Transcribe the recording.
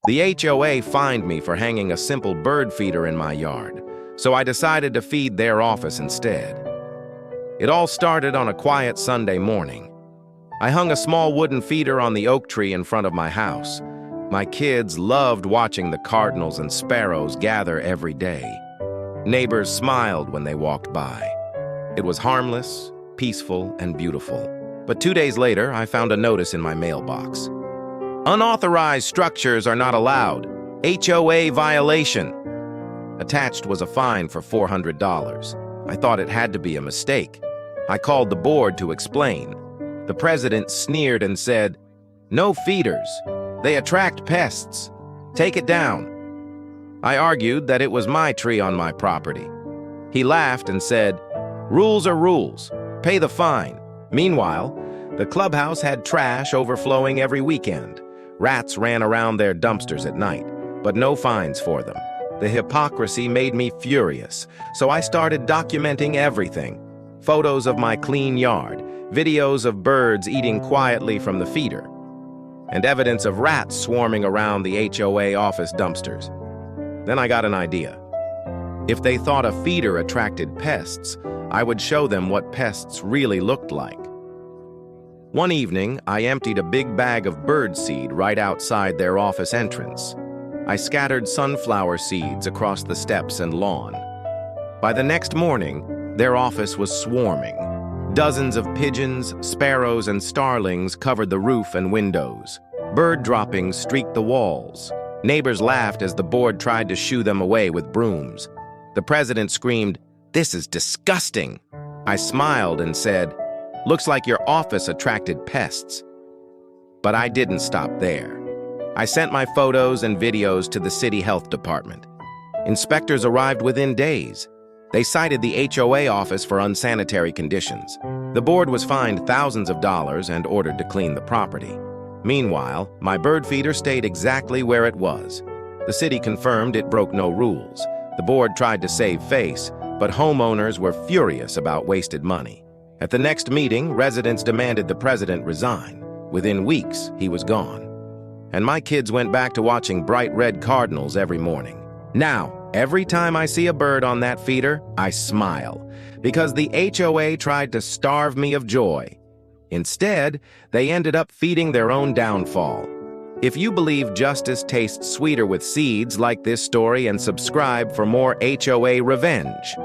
The HOA fined me for hanging a simple bird feeder in my yard, so I decided to feed their office instead. It all started on a quiet Sunday morning. I hung a small wooden feeder on the oak tree in front of my house. My kids loved watching the cardinals and sparrows gather every day. Neighbors smiled when they walked by. It was harmless, peaceful, and beautiful. But 2 days later, I found a notice in my mailbox. Unauthorized structures are not allowed. HOA violation. Attached was a fine for $400. I thought it had to be a mistake. I called the board to explain. The president sneered and said, "No feeders. They attract pests. Take it down." I argued that it was my tree on my property. He laughed and said, "Rules are rules. Pay the fine." Meanwhile, the clubhouse had trash overflowing every weekend. Rats ran around their dumpsters at night, but no fines for them. The hypocrisy made me furious, so I started documenting everything. Photos of my clean yard, videos of birds eating quietly from the feeder, and evidence of rats swarming around the HOA office dumpsters. Then I got an idea. If they thought a feeder attracted pests, I would show them what pests really looked like. One evening, I emptied a big bag of bird seed right outside their office entrance. I scattered sunflower seeds across the steps and lawn. By the next morning, their office was swarming. Dozens of pigeons, sparrows, and starlings covered the roof and windows. Bird droppings streaked the walls. Neighbors laughed as the board tried to shoo them away with brooms. The president screamed, "This is disgusting." I smiled and said, "Looks like your office attracted pests." But I didn't stop there. I sent my photos and videos to the city health department. Inspectors arrived within days. They cited the HOA office for unsanitary conditions. The board was fined thousands of dollars and ordered to clean the property. Meanwhile, my bird feeder stayed exactly where it was. The city confirmed it broke no rules. The board tried to save face, but homeowners were furious about wasted money. At the next meeting, residents demanded the president resign. Within weeks, he was gone. And my kids went back to watching bright red cardinals every morning. Now, every time I see a bird on that feeder, I smile, because the HOA tried to starve me of joy. Instead, they ended up feeding their own downfall. If you believe justice tastes sweeter with seeds, like this story and subscribe for more HOA revenge.